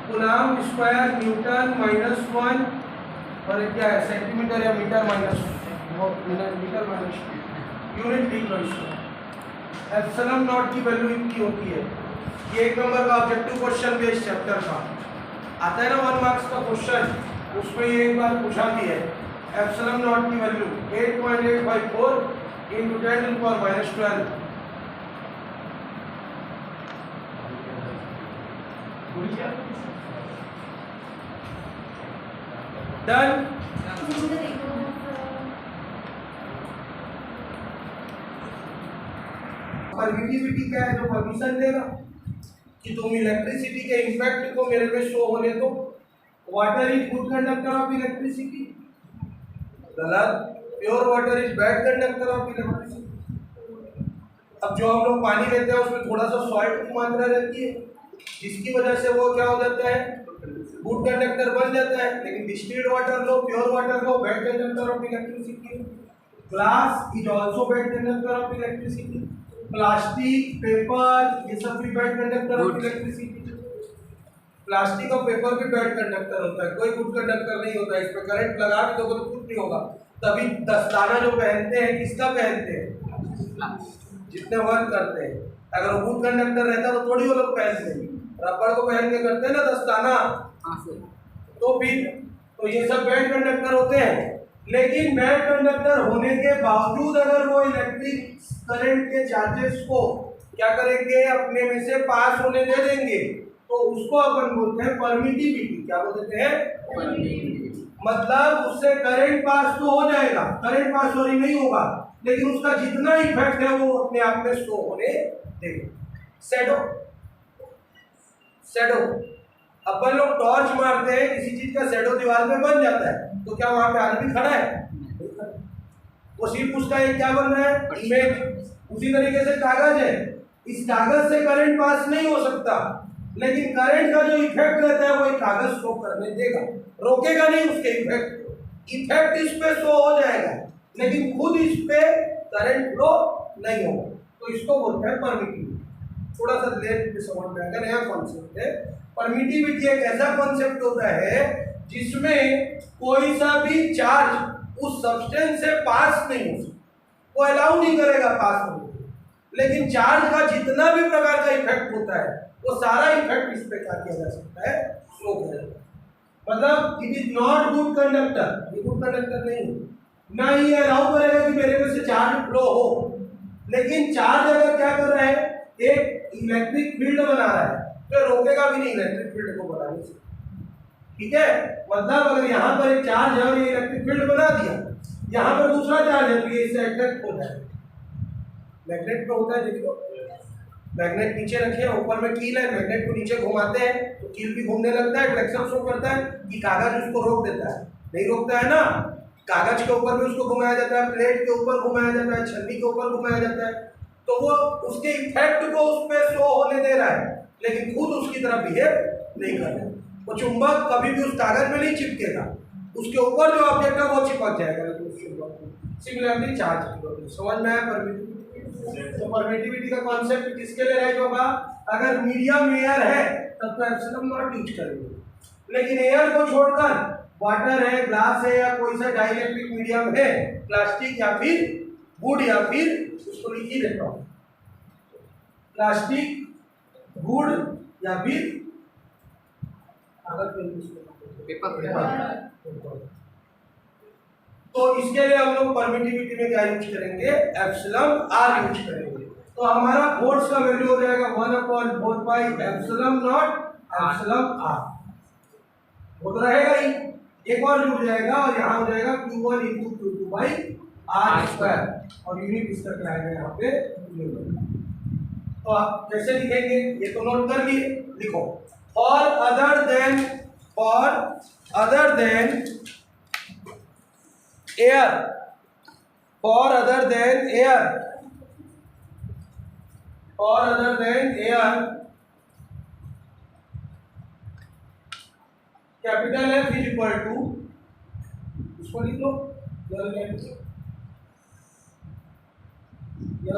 Coulomb square Newton -1 और ये क्या है सेंटीमीटर या metre minus metre minus unit लिख लो इसको। एप्सिलॉन नॉट की वैल्यू इतनी होती है। ये 1 नंबर का ऑब्जेक्टिव क्वेश्चन बेस्ड चैप्टर का आता है ना 1 मार्क्स का क्वेश्चन, उसमें ये एक बार पूछा भी है। एप्सिलॉन नॉट की वैल्यू 8.854 × 10⁻12 डन। परमिटिविटी क्या है? जो परमिशन देगा कि तुम इलेक्ट्रिसिटी के इम्पैक्ट को मेरे पे शो होने दो। Water is good conductor of electricity, गलत। Pure water is bad conductor of electricity. अब जो हम लोग पानी लेते हैं उसमें थोड़ा सा सॉल्ट की मात्रा रहती है, जिसकी वजह से वो क्या हो जाता है, गुड कंडक्टर बन जाता है। लेकिन distilled water low, pure water low, bad conductor of electricity. Glass is also bad conductor of electricity. Plastic, paper, ये सब भी bad conductor of electricity. Plastic और पेपर भी बैड कंडक्टर होता है, कोई गुड कंडक्टर नहीं होता है। इस पर करंट लगा भी दोगे तो कुछ नहीं होगा। तभी दस्ताना जो पहनते हैं किसका पहनते हैं? जितने वर्क करते हैं। अगर वो गुड कंडक्टर रहता तो थोड़ी वो लोग पहनते हैं, रबड़ को पहन के करते हैं ना दस्ताना। तो फिर तो ये सब बैड कंडक्टर होते हैं। लेकिन बैड कंडक्टर होने के बावजूद अगर वो इलेक्ट्रिक करंट के चार्जेस को क्या करेंगे, अपने में से पास होने दे देंगे, तो उसको अपन बोलते हैं परमिटिविटी। क्या बोलते हैं? मतलब उससे करंट पास तो हो जाएगा, करंट पास सॉरी नहीं होगा, लेकिन उसका जितना इफेक्ट है वो अपने आप में शो होने देगा। शैडो, शैडो अपन लोग टॉर्च मारते हैं, किसी चीज का शैडो दीवार पे बन जाता है, तो क्या वहां पे आदमी खड़ा है? वो सिर्फ उसका एक क्या बन रहा है, इमेज। उसी तरीके से कागज है, इस कागज से करंट पास नहीं हो सकता, लेकिन करंट का जो इफेक्ट रहता है वो एक कागज शो करने देगा, रोकेगा नहीं उसके इफेक्ट। इफेक्ट इस पे शो हो जाएगा, लेकिन खुद इस पे करंट फ्लो नहीं होगा। तो इसको बोलते हैं परमिटिविटी। थोड़ा सा लेट पे समझ में आएगा, नया कॉन्सेप्ट है। परमिटिविटी एक ऐसा कॉन्सेप्ट होता है जिसमें कोई सा भी चार्ज उस सब्सटेंस से पास नहीं हो सकता, वो अलाउ नहीं करेगा पास होने, लेकिन चार्ज का जितना भी प्रकार का इफेक्ट होता है वो सारा इफेक्ट इस पे क्या किया जा सकता है, स्लो किया जाता है। मतलब it is not good conductor, ये गुड कंडक्टर नहीं, ना ही अलाउ करेगा कि मेरे में से चार्ज फ्लो हो। लेकिन चार्ज अगर क्या कर रहा है, एक इलेक्ट्रिक फील्ड बना रहा है, तो रोकेगा भी नहीं इलेक्ट्रिक फील्ड को बनाने से। ठीक है, मतलब अगर यहाँ पर एक चार्ज है और ये इलेक्ट्रिक फील्ड बना दिया, यहाँ पर दूसरा चार्ज है तो ये इससे अट्रैक्ट हो जाए। मैग्नेट में होता है, देखो मैग्नेट नीचे रखे, ऊपर में कील है, मैग्नेट को नीचे घुमाते हैं तो कील भी घूमने लगता है, ट्रैक्शन शो करता है कि कागज उसको रोक देता है, नहीं रोकता है ना। कागज के ऊपर भी उसको घुमाया जाता है, प्लेट के ऊपर घुमाया जाता है, छन्नी के ऊपर घुमाया जाता है, तो वो उसके इफेक्ट को उस पर शो होने दे रहा है, लेकिन खुद उसकी तरफ बिहेव नहीं कर रहा है। वो चुंबक कभी भी उस कागज में नहीं चिपकेगा, उसके ऊपर जो ऑब्जेक्ट है वो चिपक जाएगा, लेकिन उस चुंबक में सिमिलरली चार्ज। समझ में आया परमिटिविटी? तो परमिटिविटी का कॉन्सेप्ट किसके लिए राइट होगा? अगर मीडियम एयर है तब तो एप्सिलॉन नॉट यूज करेंगे, लेकिन एयर को छोड़कर वाटर है, ग्लास है, या कोई सा डाइलेक्ट्रिक मीडियम है, प्लास्टिक या फिर वुड, या फिर उसको लिख ही देता हूं, प्लास्टिक, वुड या फिर पेपर। तो इसके लिए हम लोग परमिटिविटी में क्या यूज करेंगे, एप्सिलॉन आर यूज करेंगे। तो हमारा फोर्स का वैल्यू हो जाएगा 1/4 pi epsilon naught epsilon r, वो तो रहेगा ही, एक और जुड़ जाएगा और यहाँ हो जाएगा Q1 × Q2 बाई r², और यूनिट इसका क्या आएगा यहाँ पे न्यूटन। तो आप कैसे लिखेंगे ये तो नोट कर लिए, लिखो for other than air, for other than air, capital F is equal to, इसको लिख लो, यह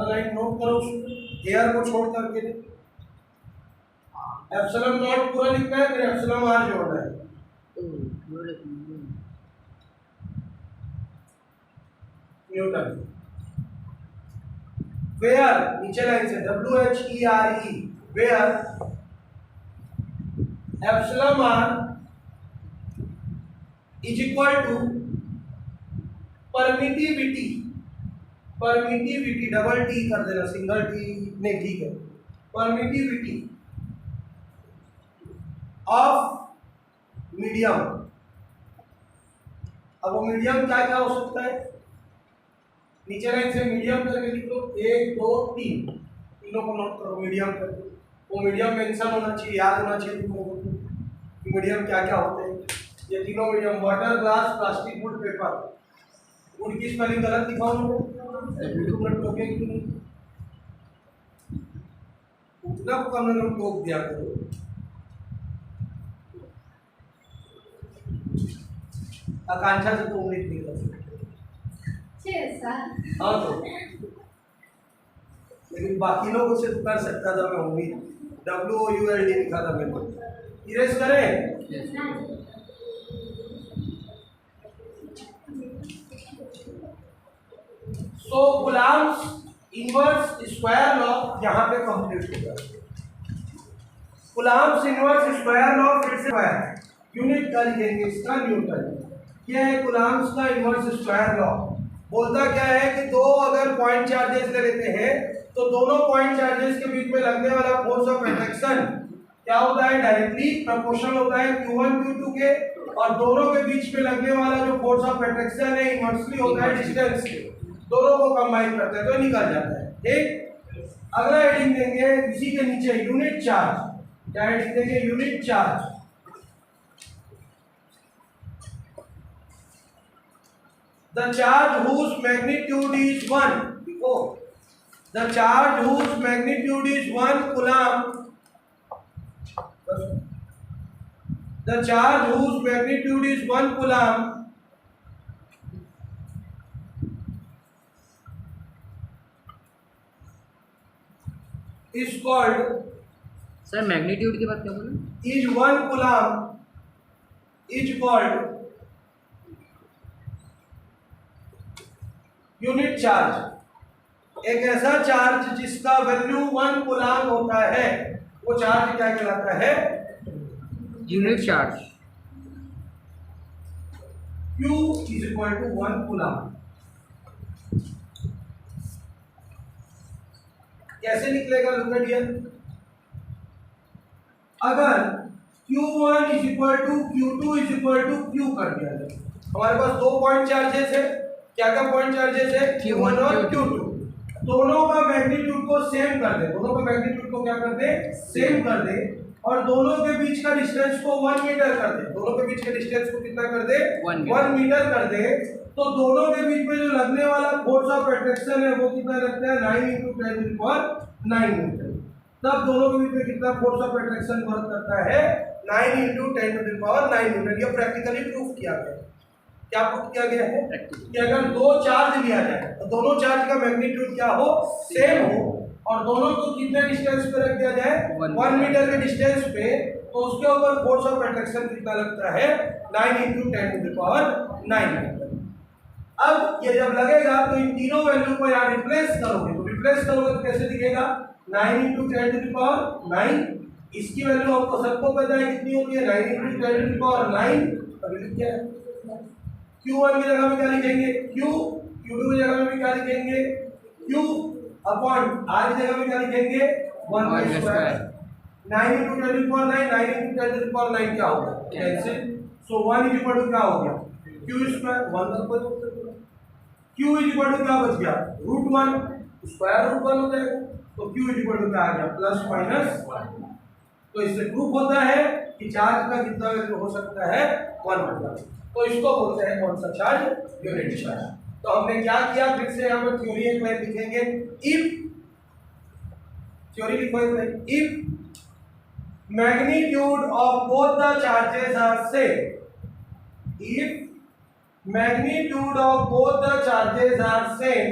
लाइन नोट करो, एयर को छोड़ करके एप्सिलॉन नॉट पूरा लिखना है, फिर एप्सिलॉन आर जोड़ना है। न्यूटन। वेयर, नीचे लाइन से WHERE, where epsilon r is equal to permittivity, permittivity double t कर देना, सिंगल टी नहीं, ठीक है, परमिटिविटी ऑफ मीडियम। अब वो मीडियम क्या क्या हो सकता है, नीचे लाइन से मीडियम करके लिख लो, 1 2 3, तीनों को नोट करो मीडियम करके। वो मीडियम मेंशन होना चाहिए, याद होना चाहिए तुमको कि मीडियम क्या क्या होते हैं। ये तीनों medium, water, glass, plastic, would, paper. Would की स्पेलिंग गलत दिखाऊंगा, टोके क्यों नहीं, उतना कम लोग टोक दिया करो। आकांक्षा से तो उम्मीद नहीं कर सकते। हाँ तो लेकिन बाकी लोगों से तो कर सकता था मैं उम्मीद। WOULD लिखा था मैंने, इरेज करें। सो गुलाम्स इनवर्स स्क्वायर लॉ यहाँ पे कंप्लीट होगा। गुलाम्स इनवर्स स्क्वायर लॉ फिर से यूनिट का लिखेंगे इसका न्यूटन। क्या है गुलाम्स का इनवर्स स्क्वायर लॉ? बोलता क्या है कि दो अगर पॉइंट चार्जेस ले लेते हैं तो दोनों पॉइंट चार्जेस के बीच में लगने वाला फोर्स ऑफ अट्रैक्शन क्या होता है, डायरेक्टली प्रोपोर्शनल होता है Q1 Q2 के, और दोनों के बीच में लगने वाला जो फोर्स ऑफ अट्रैक्शन है इनवर्सली होता है डिस्टेंस के। दोनों को कंबाइन करते हैं तो निकल जाता है। ठीक, अगला हेडिंग देंगे इसी के नीचे यूनिट चार्ज। क्या हेडिंग देंगे? Unit charge. The charge whose magnitude is 1, the charge whose magnitude is 1 coulomb, the charge whose magnitude is 1 coulomb is called, sir magnitude के बाद क्या बोले? is 1 coulomb is called unit charge. एक ऐसा charge जिसका value 1 coulomb होता है वो चार्ज क्या कहलाता है? Unit charge. Q is equal to 1 coulomb. कैसे निकलेगा? लुक एट हियर, अगर Q1 is equal to Q2 is equal to Q कर दिया जाए, हमारे पास दो पॉइंट चार्जेस है। क्या क्या पॉइंट चार्जेस है? Q1 और Q2। दोनों का मैग्नीट्यूड को सेम कर दे, दोनों का मैग्नीट्यूड को क्या कर दे? सेम कर दे, और दोनों के बीच का डिस्टेंस को 1 मीटर कर दे। दोनों के बीच के डिस्टेंस को कितना कर दे? 1 मीटर कर दे। तो दोनों के बीच में जो लगने वाला फोर्स ऑफ अट्रैक्शन है वो कितना लगता है? 9 × 10⁹ मीटर। तब दोनों के बीच में कितना फोर्स ऑफ अट्रैक्शन वर्क करता है? 9 × 10⁹ मीटर। ये प्रैक्टिकली प्रूफ किया गया। क्या प्रूफ किया गया है? कि अगर दो चार्ज लिया जाए तो दोनों चार्ज का मैग्नीट्यूड क्या हो? सेम हो, और दोनों को कितने डिस्टेंस पे रख दिया जाए? 1 मीटर के डिस्टेंस पे, तो उसके ऊपर फोर्स ऑफ अट्रैक्शन कितना लगता है? 9 × 10⁹ मीटर। अब ये जब लगेगा तो इन तीनों वैल्यू को यहाँ रिप्लेस करोगे, तो रिप्लेस करोगे तो कैसे दिखेगा? 9 × 10⁹। इसकी वैल्यू आपको सबको पता है कितनी होती है? 9 × 10⁹। अभी लिख क्या है? Q1 की जगह में क्या लिखेंगे? Q। Q2 की जगह में भी क्या लिखेंगे? Q अपॉन R की जगह में क्या लिखेंगे? 1 स्क्वायर। 9 × 10⁹ 9 × 10⁹ क्या होगा? Cancel. So 1 is equal to क्या हो गया? Q square. 1 का कोई मतलब नहीं। Q इज इक्वल टू क्या बच गया? √1, स्क्वायर √1 हो जाएगा। तो Q इज इक्वल टू क्या आ गया? ±1। तो इससे प्रूफ होता है कि चार्ज का कितना वैल्यू हो सकता है? 1 होगा। तो इसको बोलते हैं कौन सा चार्ज? Unit charge. तो हमने क्या किया? फिर से यहाँ पर थ्योरी एक लाइन लिखेंगे। इफ, थ्योरी लिखो एक line, if magnitude of both the charges are same, if magnitude of both the charges are same,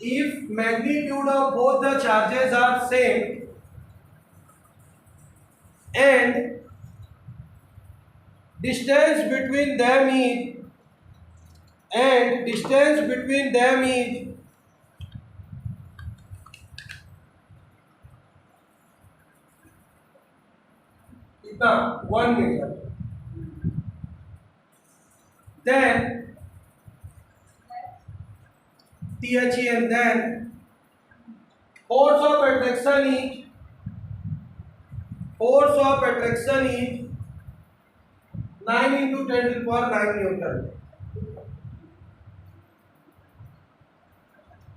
if magnitude of both the charges are same and distance between them is कितना 1 metre, then THE and then force of attraction is 9 into 10 to the power 9 Newton.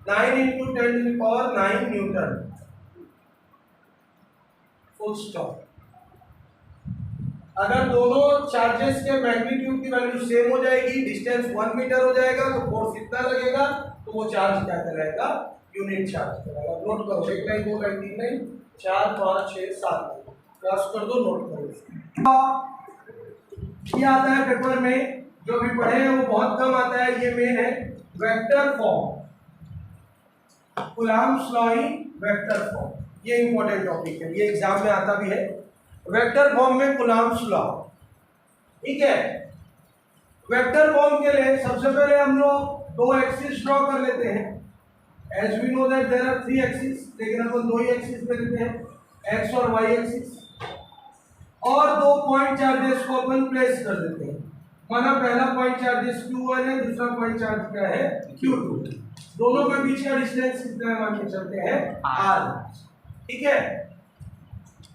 9 into 10 to the power 9 Newton. Full stop. अगर दोनों charges के magnitude की value same हो जाएगी, distance 1 metre हो जाएगा, तो फोर्स कितना लगेगा, तो वो चार्ज क्या कहलाएगा, यूनिट चार्ज कहलाएगा। नोट करो, 1 लाइन 2 लाइन 3 लाइन 4 5 6 7 क्रॉस कर दो, नोट करो। ये आता है पेपर में, जो भी पढ़े हैं वो बहुत कम आता है, ये मेन है vector form, Coulomb's law in vector form. ये इंपॉर्टेंट टॉपिक है, ये एग्जाम में आता भी है, वेक्टर फॉर्म में कूलम्ब्स लॉ। ठीक है, वेक्टर फॉर्म के लिए सबसे पहले हम लोग दो एक्सिस ड्रॉ कर लेते हैं। As we know that there are 3 axis, लेकिन अपन दो ही एक्सिस पे लेते हैं, एक्स और वाई एक्सिस, और दो पॉइंट चार्जेस को अपन प्लेस कर देते हैं। माना पहला पॉइंट चार्जेस Q1 है, दूसरा पॉइंट चार्ज क्या है, Q2। दोनों के बीच का डिस्टेंस कितना मान के चलते हैं, r। ठीक है,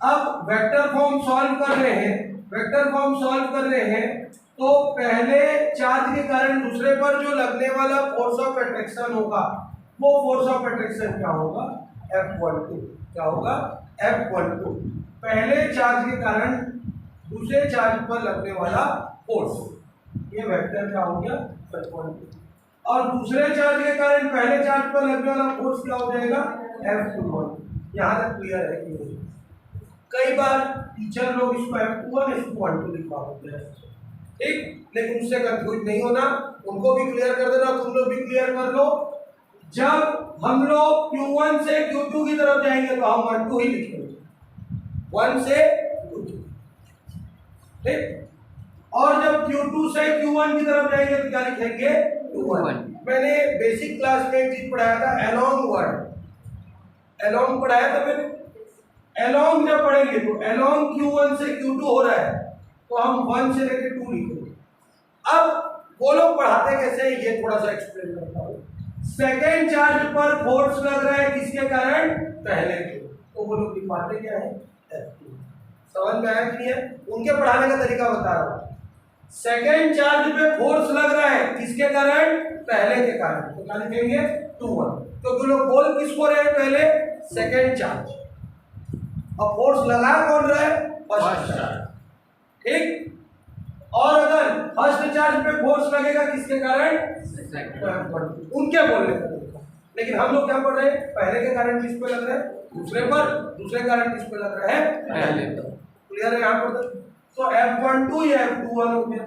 अब वेक्टर फॉर्म सॉल्व कर रहे हैं, तो पहले चार्ज के कारण दूसरे पर जो लगने वाला फोर्स ऑफ अट्रैक्शन होगा, वो फोर्स ऑफ अट्रैक्शन क्या होगा, F12। क्या होगा, F12। पहले चार्ज के कारण दूसरे चार्ज पर लगने वाला फोर्स, ये वेक्टर क्या हो गया, F12। और दूसरे चार्ज के कारण पहले चार्ज पर लगने वाला फोर्स क्या हो जाएगा, F21। यहाँ तक क्लियर है कि नहीं? कई बार टीचर लोग इसको F21 इसको 12 लिखवा देते हैं, ठीक, लेकिन उससे कंफ्यूज नहीं होना, उनको भी क्लियर कर देना, तुम लोग भी क्लियर कर लो। जब हम लोग Q1 से Q2 की तरफ जाएंगे तो हम 12 ही लिखेंगे, 1 से Q2, ठीक, और जब Q2 से Q1 की तरफ जाएंगे तो क्या लिखेंगे, Q1। मैंने बेसिक क्लास में एक चीज पढ़ाया था, एलोंग वर्ड, एलोंग पढ़ाया था मैंने। एलोंग जब पढ़ेंगे तो एलोंग Q1 से Q2 हो रहा है, तो हम 1 से लेकर 2 लिखेंगे। अब वो लोग पढ़ाते कैसे हैं, ये थोड़ा सा एक्सप्लेन करता हूँ। सेकेंड चार्ज पर फोर्स लग रहा है किसके कारण, पहले के, तो वो लोग लिखवाते क्या है, F2। समझ में आया कि नहीं है? उनके पढ़ाने का तरीका बता रहा हूँ। सेकेंड चार्ज पे फोर्स लग रहा है किसके कारण, पहले के कारण, तो क्या लिखेंगे, 2-1। तो लोग बोल किसको रहे हैं, पहले सेकेंड चार्ज, और फोर्स लगा कौन रहा है, फर्स्ट चार्ज, ठीक। और अगर फर्स्ट चार्ज पे फोर्स लगेगा किसके कारण, उनके बोलने का तरीका। लेकिन हम लोग क्या पढ़ रहे हैं, पहले के कारण किस पे लग रहा है, दूसरे पर, दूसरे कारण किस पे लग रहा है, पहले पर। क्लियर है यहाँ पर? तो F12 या F21 हो गया।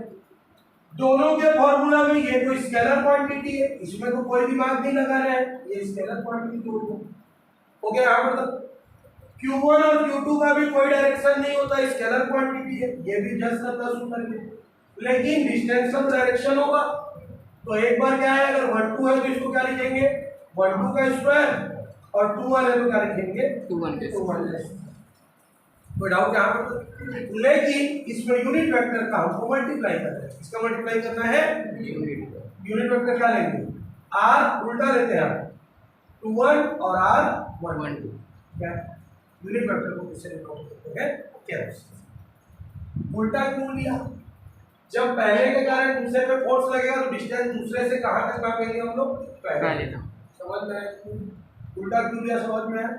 दोनों के फॉर्मूला में ये तो स्केलर क्वांटिटी है, इसमें तो कोई दिमाग नहीं लगा रहा है, ये स्केलर क्वांटिटी हो गया यहाँ पर। Q1 और Q2 का भी कोई डायरेक्शन नहीं होता, स्केलर क्वांटिटी है, ये भी जस्ट प्लस ऊपर के, लेकिन डिस्टेंस ऑफ डायरेक्शन होगा। तो एक बार क्या है, अगर 1-2 है तो इसको क्या लिखेंगे, 1-2 का स्क्वायर, और 2-1 है तो क्या लिखेंगे, 2-1 का स्क्वायर। कोई डाउट यहाँ पर? लेकिन इसमें यूनिट वेक्टर का हमको मल्टीप्लाई करना है, इसका मल्टीप्लाई करना है यूनिट वेक्टर क्या लेंगे, r उल्टा लेते हैं, 2-1 और r 1-2। क्या यूनिट वेक्टर को किससे रिकॉर्ड करते हैं, क्या उल्टा क्यों लिया, जब पहले के कारण दूसरे पे फोर्स लगेगा तो डिस्टेंस दूसरे से कहां तक नापेंगे हम लोग, पहले। समझ में आया? उल्टा क्यों लिया, समझ में आया?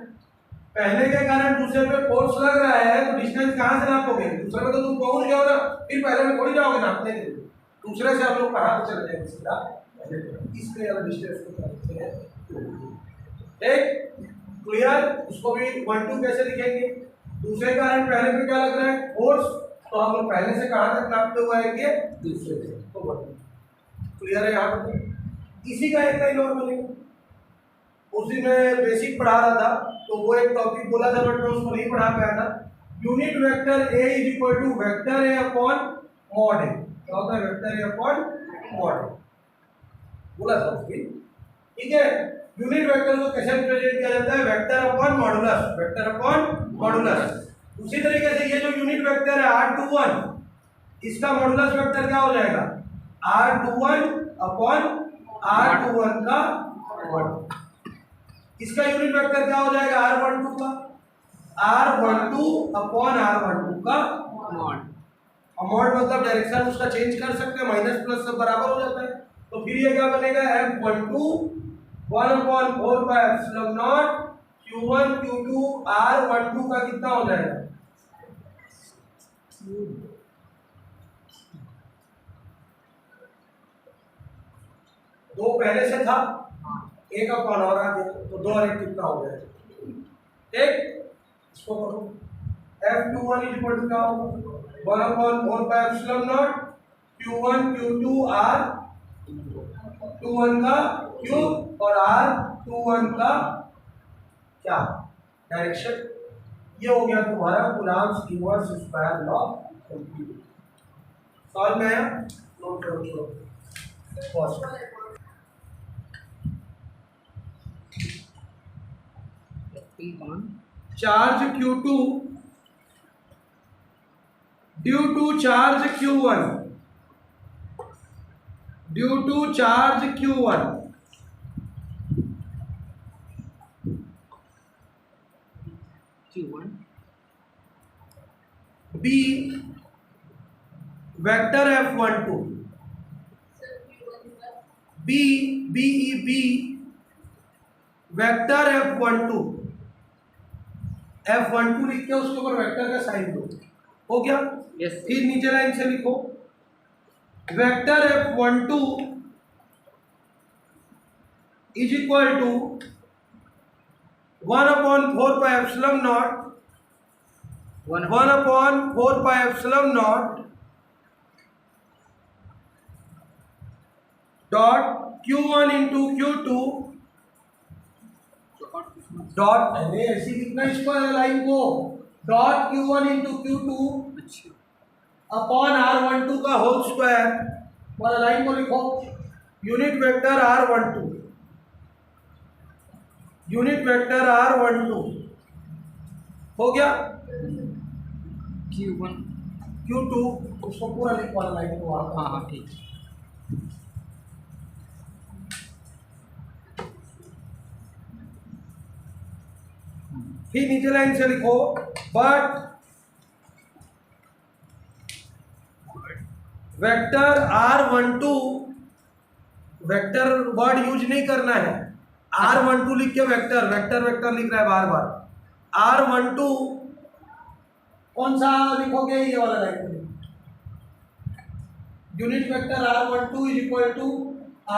पहले के कारण दूसरे पे फोर्स लग रहा है तो डिस्टेंस कहां से नापोगे, दूसरे पे तो तुम पहुंच गए हो ना, फिर पहले में थोड़ी जाओगे नापने के लिए, दूसरे से हम लोग कहां से चले जाएंगे, सीधा इसलिए हम डिस्टेंस को करते हैं। एक क्लियर, उसको भी 1-2 कैसे लिखेंगे, दूसरे कारण पहले पे क्या लग रहा है, फोर्स, तो हम लोग पहले से कहां तक नापते हुए आएंगे, दूसरे से, तो 1-2। क्लियर है यहाँ पर? इसी का एक लाइन और बनेगा, उस दिन मैं बेसिक पढ़ा रहा था, तो वो एक टॉपिक बोला था बट मैं उसको नहीं पढ़ा पाया था। Unit vector A is equal to vector A upon mod A. क्या होता है vector A upon mod A, बोला था उस दिन, ठीक है। यूनिट वेक्टर को कैसे रिप्रेजेंट किया जाता है, vector upon modulus, vector upon modulus. उसी तरीके से ये जो यूनिट वेक्टर है R21, इसका मॉडुलस वेक्टर क्या हो जाएगा, R21 अपॉन R21 का मॉड। इसका यूनिट वेक्टर क्या हो जाएगा, R12 का, R12 अपॉन R12 का मॉड। मॉड मतलब डायरेक्शन उसका चेंज कर सकते हैं, माइनस प्लस सब बराबर हो जाता है। तो फिर ये क्या बनेगा, F12 1 upon 4 by epsilon naught Q1 Q2 R12 का कितना हो जाएगा, दो पहले से था, एक अपॉन और आ गया, तो दो और एक कितना हो जाएगा, एक। इसको करो, F21 इज इक्वल टू क्या होगा, 1 upon 4 by epsilon naught Q1 Q2 R21 का क्यूब और R21 का क्या डायरेक्शन। ये हो गया तुम्हारा coulomb's inverse square law complete. Solve में आया, नोट करो छोड़ो pause. Charge Q2 due to charge Q1, due to charge Q1 B vector F12 B B vector F12 लिख के उसके ऊपर वेक्टर का साइन दो, हो गया। यस। फिर नीचे लाइन से लिखो vector F12 is equal to 1 upon 4 pi epsilon naught 1 upon 4 pi epsilon naught dot Q1 into Q2 dot, अरे ऐसी लिखना इसको लाइन को, dot Q1 into Q2 upon R12 का होल स्क्वायर वाला लाइन को लिखो। Unit vector R12, unit vector R12 हो गया, Q1 Q2 उसको पूरा लिखो वाला लाइन को। हाँ ठीक। फिर नीचे लाइन से लिखो but vector R12, vector word use नहीं करना है, R12 लिख के वेक्टर वेक्टर वेक्टर लिख रहा है बार बार। R12 कौन सा लिखोगे, ये वाला line, unit vector R12 is equal to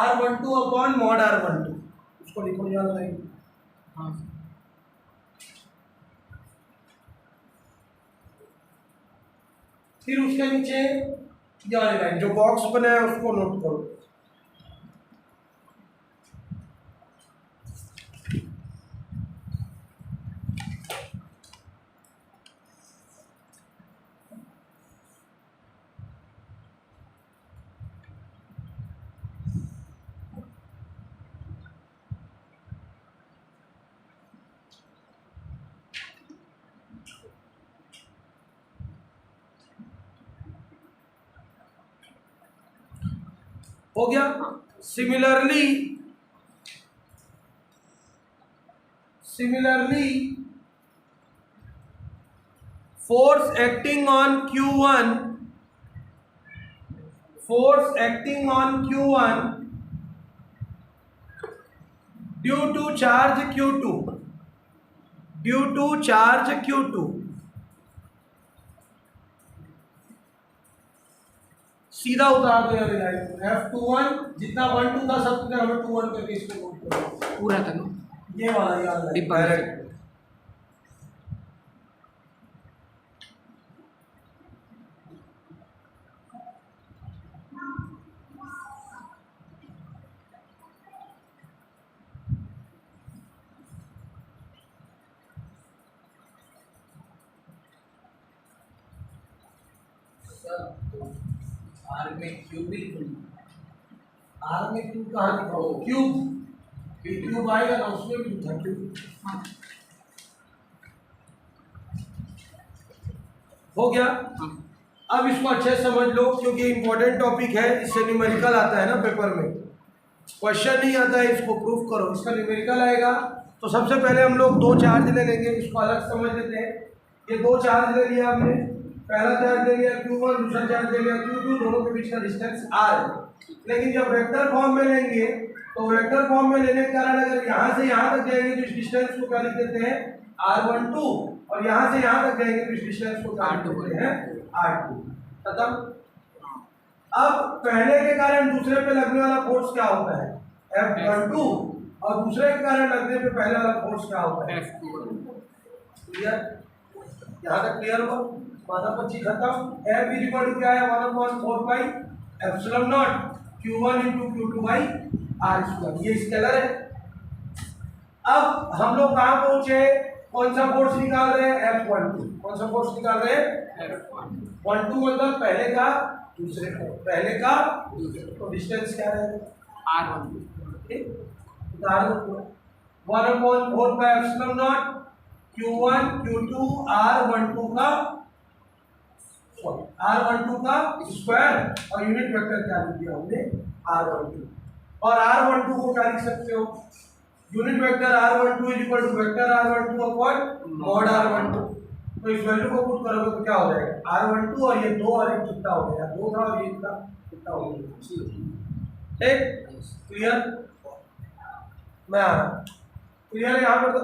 R12 upon mod R12, उसको लिखो ये वाला लाइन। हाँ फिर उसके नीचे ये वाली लाइन जो बॉक्स बना है उसको नोट करो। हो गया। Similarly force acting on Q1, force acting on Q1 due to charge Q2, due to charge Q2 सीधा उतार दो यार लाइन। F21 जितना 1 2 था सब कुछ हमें 2 1 करके इसको नोट करो पूरा था ना, ये वाला याद डिब्बा में। डायरेक्ट। आर में क्यूबिक, आर में क्यूब कहाँ दिखाओ, क्यूब क्यूब आएगा ना उसमें भी 30 हो गया। अब इसको अच्छे से समझ लो क्योंकि इंपॉर्टेंट टॉपिक है, इससे न्यूमेरिकल आता है ना पेपर में, क्वेश्चन नहीं आता है, इसको प्रूफ करो, इसका न्यूमेरिकल आएगा। तो सबसे पहले हम लोग 2 चार्ज ले लेंगे, इसको अलग समझ लेते हैं। ये 2 चार्ज ले लिया हमने, पहला चार्ज ले लिया Q1, दूसरा चार्ज ले लिया Q2, दोनों के बीच का डिस्टेंस R है। लेकिन जब वेक्टर फॉर्म में लेंगे तो वेक्टर फॉर्म में लेने के कारण अगर यहाँ से यहाँ तक जाएंगे तो इस डिस्टेंस को क्या लिख देते हैं R12, और यहाँ से यहाँ तक जाएंगे तो इस डिस्टेंस को क्या लिख देते हैं R2। खत्म। अब पहले के कारण दूसरे पे लगने वाला फोर्स क्या होता है F12, और दूसरे के कारण लगने पे पहले वाला फोर्स क्या होता है F2। क्लियर? यहाँ तक क्लियर हुआ? माना 25 खत्म। F इक्वल टू क्या है 1/4 pi epsilon naught Q1 into Q2 by r square, ये स्केलर है। अब हम लोग कहाँ पहुंचे, कौन सा फोर्स निकाल रहे हैं F12, कौन सा फोर्स निकाल रहे हैं F12 मतलब पहले का दूसरे का, पहले का दूसरे, तो डिस्टेंस क्या रहेगा R12। ठीक, उदाहरण 1/4 pi epsilon naught Q1 Q2 R12 का स्क्वायर, और यूनिट वेक्टर क्या लिख दिया हमने R12, और R12 को क्या लिख सकते हो, unit vector R12 equal to vector R12 upon mod R12। तो इस वैल्यू को पुट करोगे तो क्या हो जाएगा R12 और ये 2 और 1 कितना हो गया, 2 था और ये कितना हो गया। ठीक, क्लियर? मैं आ रहा, क्लियर है यहाँ पर तो